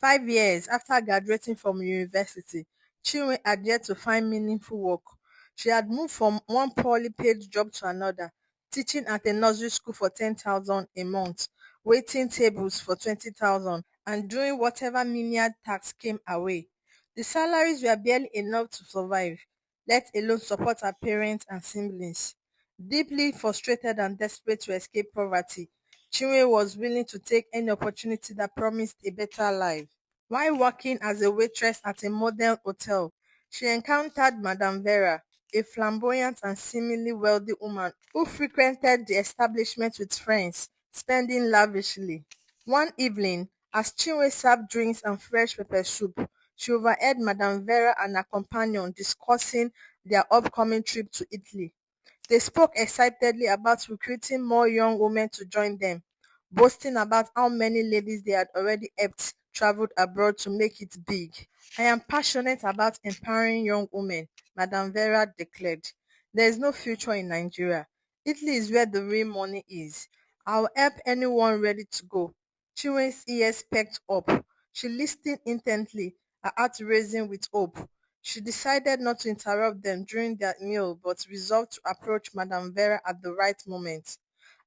5 years after graduating from university, Chinwe had yet to find meaningful work. She had moved from one poorly paid job to another, teaching at a nursery school for 10,000 a month, waiting tables for 20,000, and doing whatever menial tasks came her way. The salaries were barely enough to survive, let alone support her parents and siblings. Deeply frustrated and desperate to escape poverty, Chinwe was willing to take any opportunity that promised a better life. While working as a waitress at a modern hotel, she encountered Madame Vera, a flamboyant and seemingly wealthy woman who frequented the establishment with friends, spending lavishly. One evening, as Chinwe served drinks and fresh pepper soup, she overheard Madame Vera and her companion discussing their upcoming trip to Italy. They spoke excitedly about recruiting more young women to join them, boasting about how many ladies they had already helped traveled abroad to make it big. I am passionate about empowering young women, Madame Vera declared. There is no future in Nigeria. Italy is where the real money is. I'll help anyone ready to go. Chinwe's ears perked up. She listened intently, her heart racing with hope. She decided not to interrupt them during their meal but resolved to approach Madame Vera at the right moment.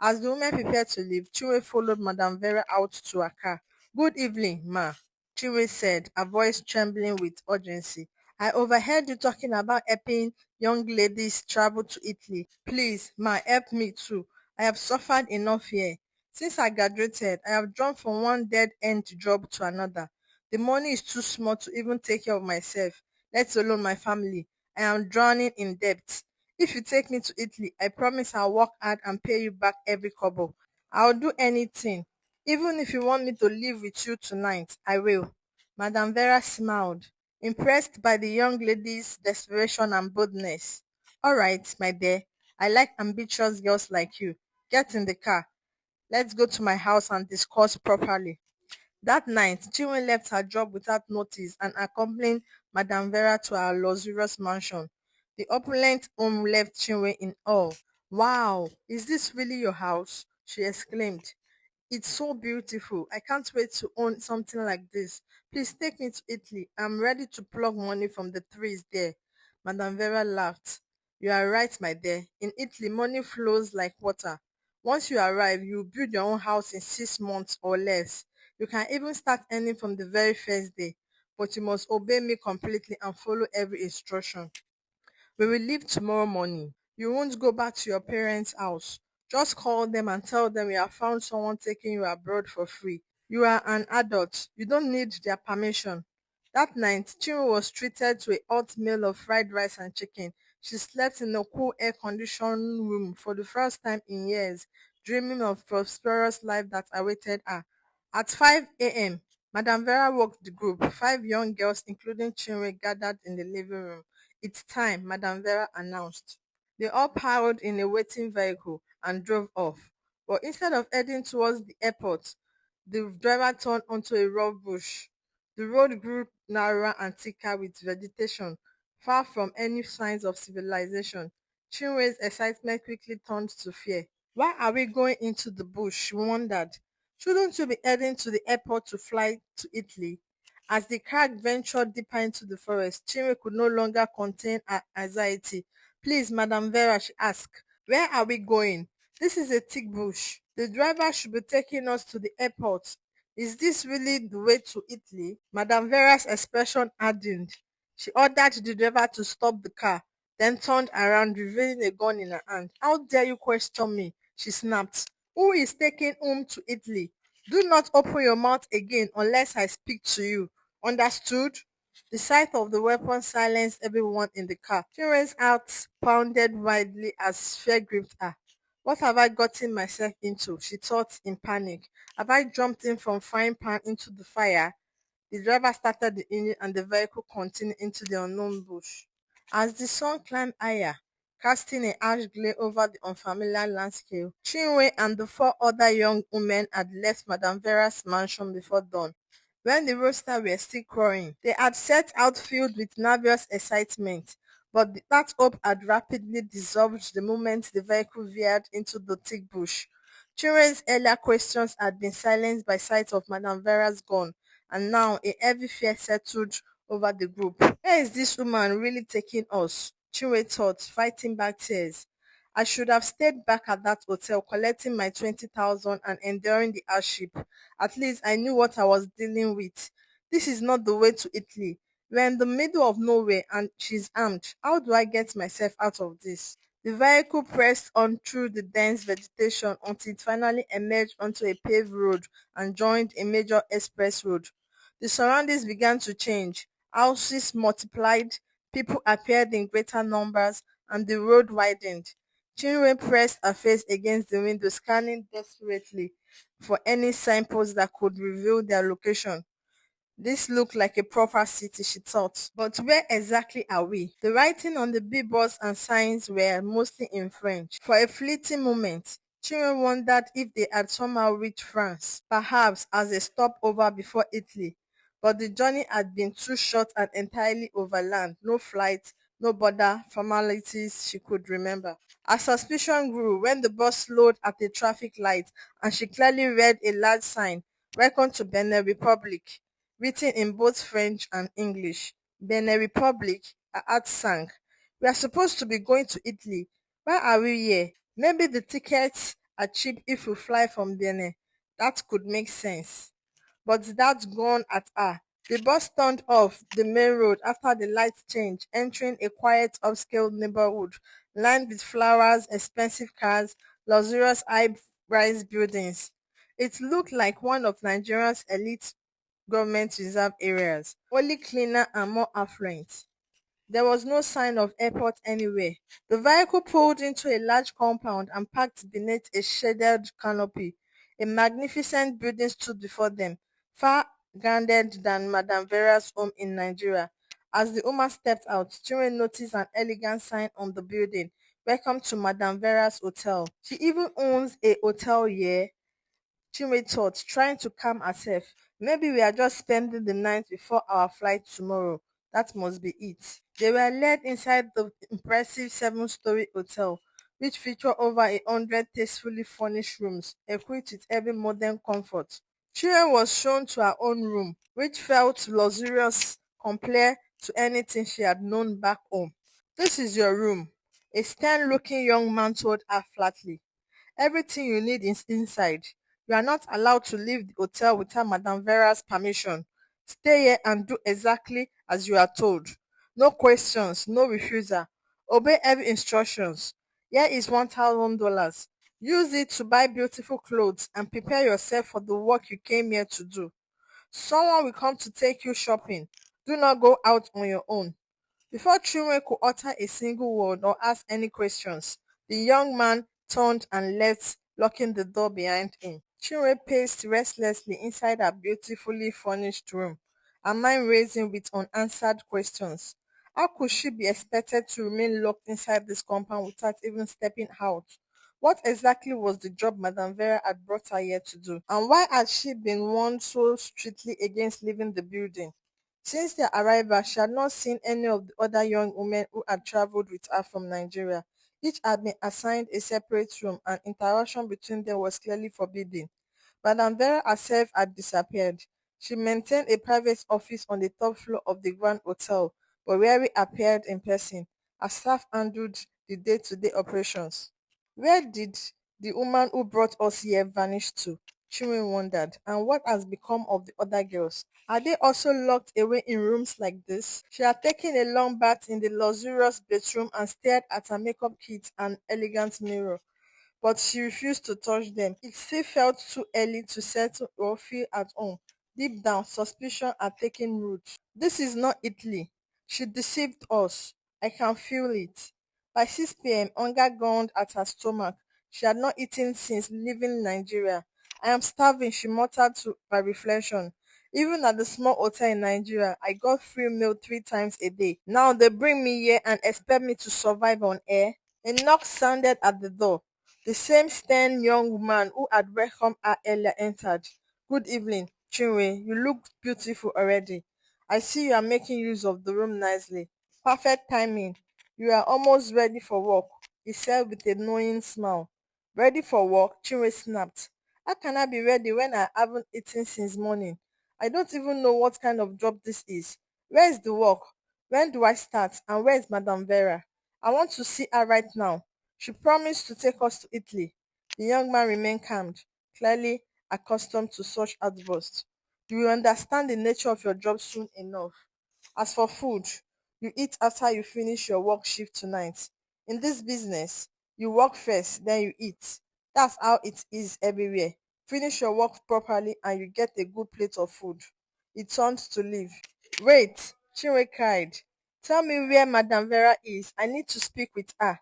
As the women prepared to leave, Chinwe followed Madame Vera out to her car. "Good evening, ma," Chinwe said, her voice trembling with urgency. "I overheard you talking about helping young ladies travel to Italy. Please, ma, help me too. I have suffered enough here. Since I graduated, I have jumped from one dead-end job to another. The money is too small to even take care of myself, let alone my family. I am drowning in debt. If you take me to Italy, I promise I'll work hard and pay you back every kobo. I'll do anything. Even if you want me to live with you tonight, I will." Madame Vera smiled, impressed by the young lady's desperation and boldness. "All right, my dear. I like ambitious girls like you. Get in the car. Let's go to my house and discuss properly." That night, Chinwe left her job without notice and accompanied Madame Vera to her luxurious mansion. The opulent home left Chinwe in awe. "Wow, is this really your house?" she exclaimed. "It's so beautiful. I can't wait to own something like this. Please take me to Italy. I'm ready to plug money from the trees there." Madame Vera laughed. "You are right, my dear. In Italy, money flows like water. Once you arrive, you build your own house in 6 months or less. You can even start earning from the very first day. But you must obey me completely and follow every instruction. We will leave tomorrow morning. You won't go back to your parents' house. Just call them and tell them you have found someone taking you abroad for free. You are an adult. You don't need their permission." That night, Chinwe was treated to a hot meal of fried rice and chicken. She slept in a cool air-conditioned room for the first time in years, dreaming of prosperous life that awaited her. At 5 a.m., Madame Vera woke the group. 5 young girls, including Chinwe, gathered in the living room. "It's time," Madame Vera announced. They all piled in a waiting vehicle and drove off. But instead of heading towards the airport, the driver turned onto a rough bush. The road grew narrower and thicker with vegetation, far from any signs of civilization. Chinwe's excitement quickly turned to fear. "Why are we going into the bush?" she wondered. "Shouldn't you be heading to the airport to fly to Italy?" As the car ventured deeper into the forest, Chinwe could no longer contain her anxiety. "Please, Madame Vera," she asked, "where are we going? This is a thick bush. The driver should be taking us to the airport. Is this really the way to Italy?" Madame Vera's expression hardened. She ordered the driver to stop the car, then turned around, revealing a gun in her hand. "How dare you question me?" she snapped. "Who is taking whom to Italy? Do not open your mouth again unless I speak to you. Understood?" The sight of the weapon silenced everyone in the car. Children's heart pounded wildly as fear gripped her. "What have I gotten myself into?" she thought in panic. "Have I jumped in from frying pan into the fire?" The driver started the engine and the vehicle continued into the unknown bush. As the sun climbed higher, casting a harsh glare over the unfamiliar landscape, Chinwe and the 4 other young women had left Madame Vera's mansion before dawn. When the roosters were still crowing, they had set out filled with nervous excitement, but that hope had rapidly dissolved the moment the vehicle veered into the thick bush. Chinwe's earlier questions had been silenced by sight of Madame Vera's gun and now a heavy fear settled over the group. Where is this woman really taking us? Chinwe thought, fighting back tears. I should have stayed back at that hotel collecting my 20,000 and enduring the hardship. At least I knew what I was dealing with. This is not the way to Italy. We're in the middle of nowhere and she's armed. How do I get myself out of this? The vehicle pressed on through the dense vegetation until it finally emerged onto a paved road and joined a major express road. The surroundings began to change. Houses multiplied, people appeared in greater numbers, and the road widened. Chinwe pressed her face against the window, scanning desperately for any signposts that could reveal their location. This looked like a proper city, she thought. But where exactly are we? The writing on the billboards and signs were mostly in French. For a fleeting moment, Chinwe wondered if they had somehow reached France, perhaps as a stopover before Italy. But the journey had been too short and entirely overland, no flight, no border formalities she could remember. Her suspicion grew when the bus slowed at a traffic light and she clearly read a large sign, "Welcome to Benin Republic," written in both French and English. Benin Republic, her heart sank. We are supposed to be going to Italy. Why are we here? Maybe the tickets are cheap if we fly from Benin. That could make sense. But that's gone at her. The bus turned off the main road after the lights changed, entering a quiet upscale neighborhood lined with flowers, expensive cars, luxurious high-rise buildings. It looked like one of Nigeria's elite government reserve areas, only cleaner and more affluent. There was no sign of airport anywhere. The vehicle pulled into a large compound and parked beneath a shaded canopy. A magnificent building stood before them, far grander than Madame Vera's home in Nigeria. As the woman stepped out, Chinwe noticed an elegant sign on the building, "Welcome to Madame Vera's Hotel." She even owns a hotel here, Chinwe thought, trying to calm herself. Maybe we are just spending the night before our flight tomorrow. That must be it. They were led inside the impressive seven-story hotel, which featured over 100 tastefully furnished rooms, equipped with every modern comfort. Chinwe was shown to her own room, which felt luxurious compared to anything she had known back home. "This is your room," a stern-looking young man told her flatly. "Everything you need is inside. You are not allowed to leave the hotel without Madame Vera's permission. Stay here and do exactly as you are told. No questions, no refusal. Obey every instructions. Here is $1,000. Use it to buy beautiful clothes and prepare yourself for the work you came here to do. Someone will come to take you shopping. Do not go out on your own." Before Chinwe could utter a single word or ask any questions, the young man turned and left, locking the door behind him. Chinwe paced restlessly inside her beautifully furnished room, her mind racing with unanswered questions. How could she be expected to remain locked inside this compound without even stepping out? What exactly was the job Madame Vera had brought her here to do? And why had she been warned so strictly against leaving the building? Since their arrival, she had not seen any of the other young women who had traveled with her from Nigeria. Each had been assigned a separate room, and interaction between them was clearly forbidden. Madame Vera herself had disappeared. She maintained a private office on the top floor of the Grand Hotel, but rarely appeared in person. Her staff handled the day-to-day operations. Where did the woman who brought us here vanish to? Chinwe wondered. And what has become of the other girls? Are they also locked away in rooms like this? She had taken a long bath in the luxurious bedroom and stared at her makeup kit and elegant mirror, but she refused to touch them. It still felt too early to settle or feel at home. Deep down, suspicion had taken root. This is not Italy. She deceived us. I can feel it. By 6 p.m., hunger ground at her stomach. She had not eaten since leaving Nigeria. "I am starving," she muttered to by reflection. "Even at the small hotel in Nigeria, I got free meal 3 times a day. Now they bring me here and expect me to survive on air." A knock sounded at the door. The same stern young woman who had welcomed her earlier entered. "Good evening, Chinwe. You look beautiful already. I see you are making use of the room nicely. Perfect timing. You are almost ready for work," he said with a knowing smile. "Ready for work?" Chinwe snapped. "How can I be ready when I haven't eaten since morning? I don't even know what kind of job this is. Where is the work? When do I start? And where is Madame Vera? I want to see her right now. She promised to take us to Italy. The young man remained calm, clearly accustomed to such outbursts. You will understand the nature of your job soon enough. As for food, you eat after you finish your work shift tonight. In this business, you work first, then you eat. That's how it is everywhere. Finish your work properly and you get a good plate of food. He turned to leave. Wait, Chinwe cried. Tell me where Madame Vera is. I need to speak with her.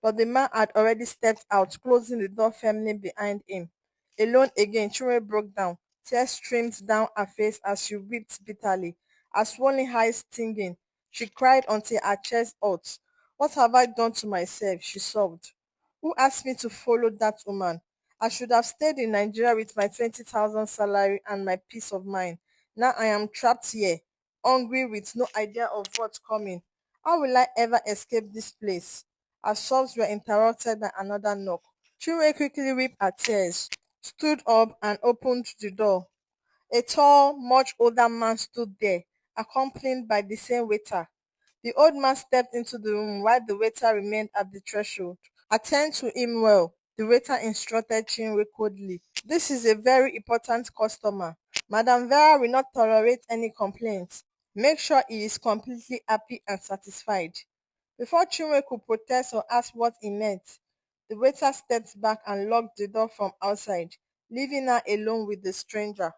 But the man had already stepped out, closing the door firmly behind him. Alone again, Chinwe broke down. Tears streamed down her face as she wept bitterly, her swollen eyes stinging. She cried until her chest hurt. What have I done to myself? She sobbed. Who asked me to follow that woman? I should have stayed in Nigeria with my 20,000 salary and my peace of mind. Now I am trapped here, hungry with no idea of what's coming. How will I ever escape this place? Her sobs were interrupted by another knock. Chinwe quickly wiped her tears, stood up and opened the door. A tall, much older man stood there, accompanied by the same waiter. The old man stepped into the room while the waiter remained at the threshold. Attend to him well, the waiter instructed Chinwe coldly. This is a very important customer. Madam Vera will not tolerate any complaints. Make sure he is completely happy and satisfied. Before Chinwe could protest or ask what he meant, the waiter stepped back and locked the door from outside, leaving her alone with the stranger.